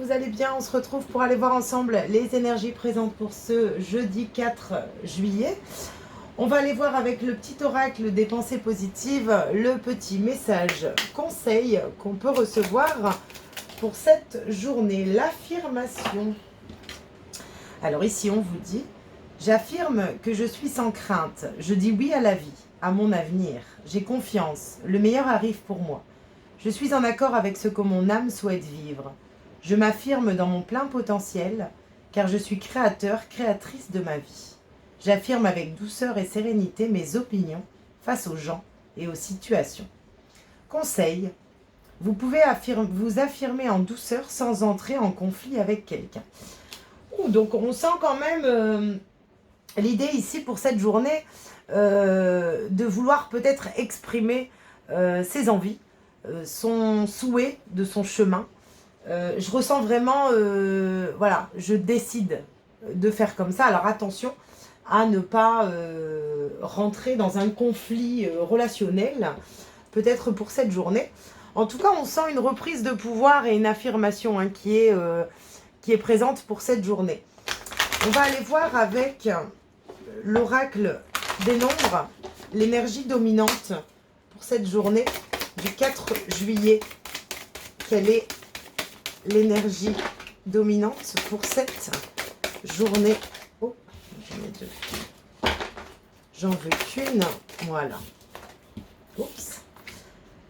vous allez bien? On se retrouve pour aller voir ensemble les énergies présentes pour ce jeudi 4 juillet. On va aller voir avec le petit oracle des pensées positives le petit message conseil qu'on peut recevoir pour cette journée, l'affirmation. Alors ici on vous dit: j'affirme que je suis sans crainte, je dis oui à la vie, à mon avenir, j'ai confiance, le meilleur arrive pour moi. Je suis en accord avec ce que mon âme souhaite vivre. Je m'affirme dans mon plein potentiel, car je suis créateur, créatrice de ma vie. J'affirme avec douceur et sérénité mes opinions face aux gens et aux situations. Conseil: vous pouvez vous affirmer en douceur sans entrer en conflit avec quelqu'un. Donc on sent quand même l'idée ici pour cette journée de vouloir peut-être exprimer ses envies, son souhait de son chemin. Je ressens vraiment, voilà, je décide de faire comme ça. Alors attention à ne pas rentrer dans un conflit relationnel, peut-être pour cette journée. En tout cas, on sent une reprise de pouvoir et une affirmation qui est présente pour cette journée. On va aller voir avec l'oracle des nombres, l'énergie dominante pour cette journée du 4 juillet. Quelle est l'énergie dominante pour cette journée? Oh, j'en ai deux. J'en veux qu'une. Voilà. Oups.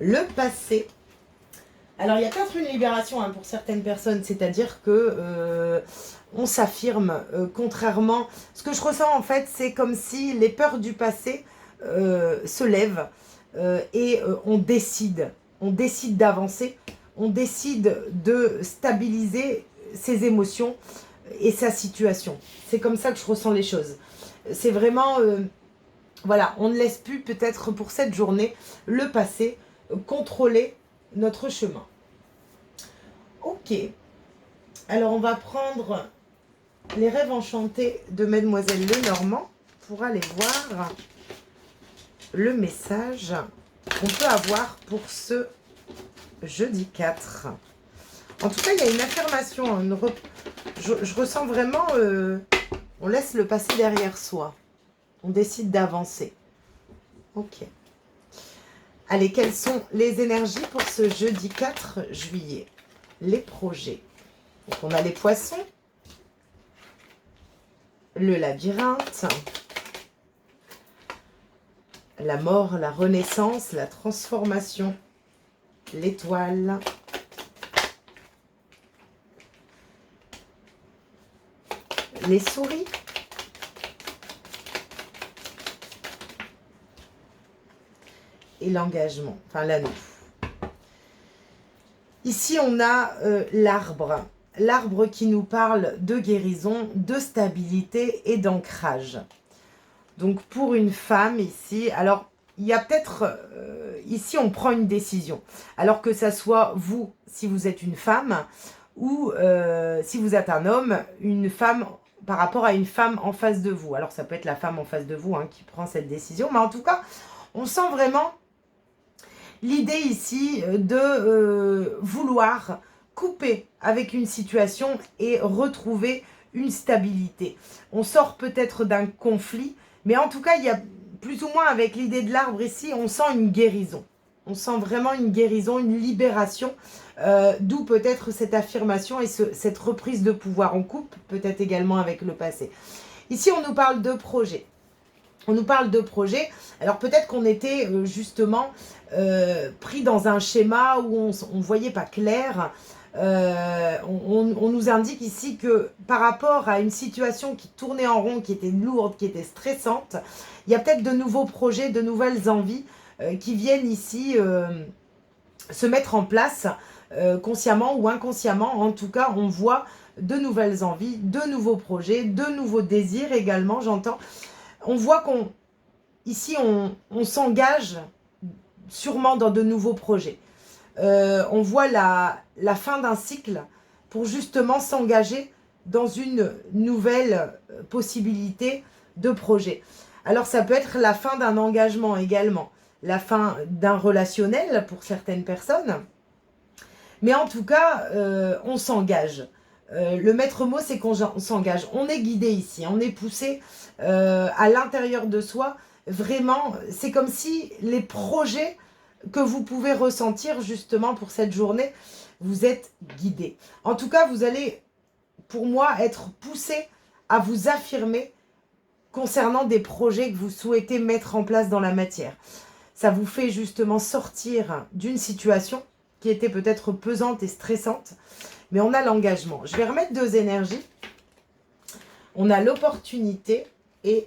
Le passé. Alors, il y a peut-être une libération pour certaines personnes, c'est-à-dire que on s'affirme contrairement. Ce que je ressens en fait, c'est comme si les peurs du passé se lèvent et on décide d'avancer, on décide de stabiliser ses émotions et sa situation. C'est comme ça que je ressens les choses. C'est vraiment, voilà, on ne laisse plus peut-être pour cette journée le passé contrôler notre chemin. Ok, alors on va prendre les rêves enchantés de Mademoiselle Lenormand pour aller voir le message qu'on peut avoir pour ce jeudi 4. En tout cas, il y a une affirmation, je ressens vraiment, on laisse le passé derrière soi, on décide d'avancer. Ok. Allez, quelles sont les énergies pour ce jeudi 4 juillet? Les projets. Donc on a les poissons, le labyrinthe, la mort, la renaissance, la transformation, l'étoile, les souris, et l'engagement, enfin l'anneau. Ici, on a l'arbre. L'arbre qui nous parle de guérison, de stabilité et d'ancrage. Donc, pour une femme ici, alors, il y a peut-être... ici, on prend une décision. Alors que ça soit vous, si vous êtes une femme, ou si vous êtes un homme, une femme par rapport à une femme en face de vous. Alors, ça peut être la femme en face de vous qui prend cette décision. Mais en tout cas, on sent vraiment l'idée ici de vouloir couper avec une situation et retrouver une stabilité. On sort peut-être d'un conflit, mais en tout cas, il y a plus ou moins avec l'idée de l'arbre ici, on sent une guérison. On sent vraiment une guérison, une libération, d'où peut-être cette affirmation et cette reprise de pouvoir. On coupe peut-être également avec le passé. Ici, on nous parle de projet. On nous parle de projet. Alors peut-être qu'on était justement pris dans un schéma où on ne voyait pas clair. On nous indique ici que par rapport à une situation qui tournait en rond, qui était lourde, qui était stressante, il y a peut-être de nouveaux projets, de nouvelles envies qui viennent ici se mettre en place consciemment ou inconsciemment. En tout cas, on voit de nouvelles envies, de nouveaux projets, de nouveaux désirs également, j'entends. On voit ici, on s'engage sûrement dans de nouveaux projets. On voit la fin d'un cycle pour justement s'engager dans une nouvelle possibilité de projet. Alors, ça peut être la fin d'un engagement également, la fin d'un relationnel pour certaines personnes. Mais en tout cas, on s'engage. Le maître mot, c'est qu'on s'engage. On est guidé ici, on est poussé à l'intérieur de soi. Vraiment, c'est comme si les projets que vous pouvez ressentir justement pour cette journée, vous êtes guidé. En tout cas, vous allez, pour moi, être poussé à vous affirmer concernant des projets que vous souhaitez mettre en place dans la matière. Ça vous fait justement sortir d'une situation qui était peut-être pesante et stressante, mais on a l'engagement. Je vais remettre 2 énergies. On a l'opportunité et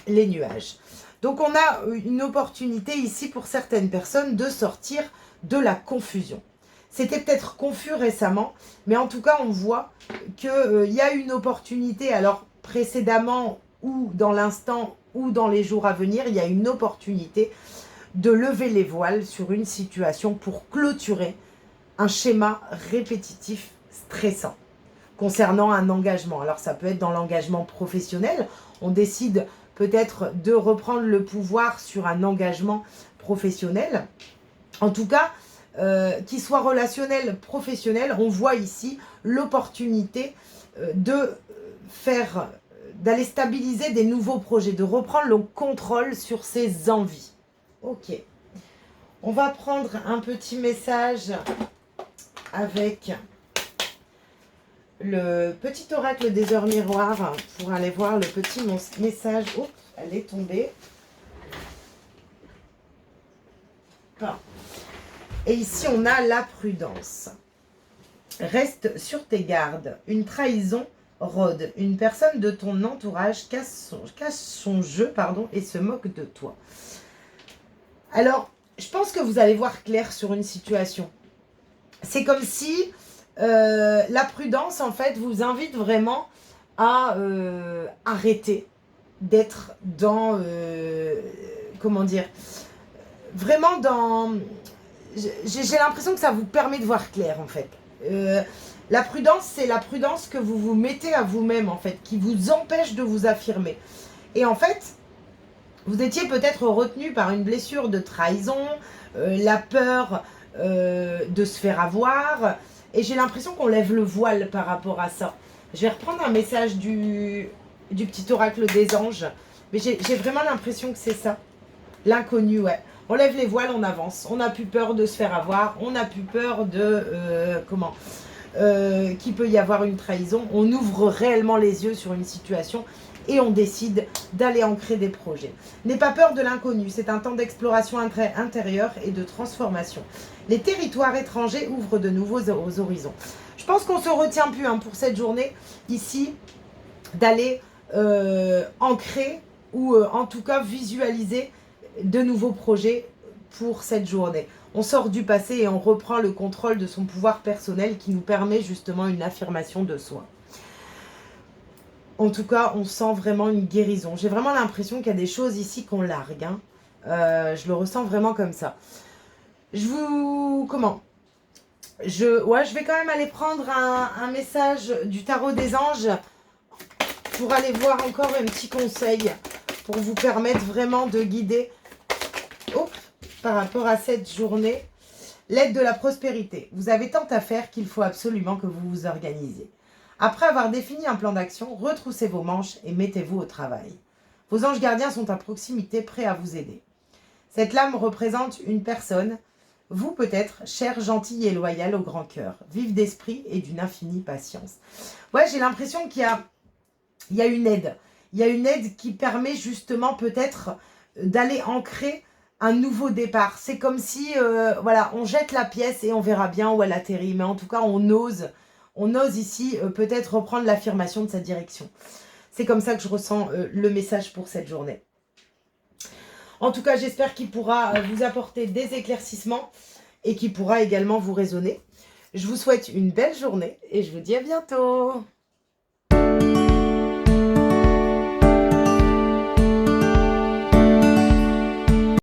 les nuages. Donc on a une opportunité ici pour certaines personnes de sortir de la confusion. C'était peut-être confus récemment, mais en tout cas on voit qu'il y a une opportunité, alors précédemment ou dans l'instant ou dans les jours à venir, il y a une opportunité de lever les voiles sur une situation pour clôturer un schéma répétitif stressant concernant un engagement. Alors ça peut être dans l'engagement professionnel, on décide peut-être de reprendre le pouvoir sur un engagement professionnel. En tout cas, qu'il soit relationnel, professionnel, on voit ici l'opportunité d'aller stabiliser des nouveaux projets, de reprendre le contrôle sur ses envies. Ok. On va prendre un petit message avec le petit oracle des heures miroirs pour aller voir le petit message. Oups, elle est tombée. Ah. Et ici, on a la prudence. Reste sur tes gardes. Une trahison rôde. Une personne de ton entourage cache son jeu et se moque de toi. Alors, je pense que vous allez voir clair sur une situation. C'est comme si la prudence, en fait, vous invite vraiment à arrêter d'être dans... comment dire, vraiment dans... J'ai l'impression que ça vous permet de voir clair, en fait. La prudence, c'est la prudence que vous vous mettez à vous-même, en fait, qui vous empêche de vous affirmer. Et en fait, vous étiez peut-être retenu par une blessure de trahison, la peur de se faire avoir. Et j'ai l'impression qu'on lève le voile par rapport à ça. Je vais reprendre un message du petit oracle des anges. Mais j'ai vraiment l'impression que c'est ça. L'inconnu, ouais. On lève les voiles, on avance. On n'a plus peur de se faire avoir. On n'a plus peur de... qu'il peut y avoir une trahison. On ouvre réellement les yeux sur une situation et on décide d'aller ancrer des projets. N'aie pas peur de l'inconnu. C'est un temps d'exploration intérieure et de transformation. Les territoires étrangers ouvrent de nouveaux horizons. Je pense qu'on ne se retient plus pour cette journée ici d'aller ancrer ou en tout cas visualiser de nouveaux projets pour cette journée. On sort du passé et on reprend le contrôle de son pouvoir personnel qui nous permet justement une affirmation de soi. En tout cas, on sent vraiment une guérison. J'ai vraiment l'impression qu'il y a des choses ici qu'on largue. Je le ressens vraiment comme ça. Je vais quand même aller prendre un message du tarot des anges pour aller voir encore un petit conseil pour vous permettre vraiment de guider par rapport à cette journée. L'aide de la prospérité. Vous avez tant à faire qu'il faut absolument que vous vous organisiez. Après avoir défini un plan d'action, retroussez vos manches et mettez-vous au travail. Vos anges gardiens sont à proximité, prêts à vous aider. Cette lame représente une personne, vous peut-être, chère, gentille et loyale au grand cœur, vive d'esprit et d'une infinie patience. Ouais, j'ai l'impression qu'il y a une aide. Il y a une aide qui permet justement peut-être d'aller ancrer un nouveau départ. C'est comme si, on jette la pièce et on verra bien où elle atterrit. Mais en tout cas, on ose ici peut-être reprendre l'affirmation de sa direction. C'est comme ça que je ressens le message pour cette journée. En tout cas, j'espère qu'il pourra vous apporter des éclaircissements et qu'il pourra également vous raisonner. Je vous souhaite une belle journée et je vous dis à bientôt.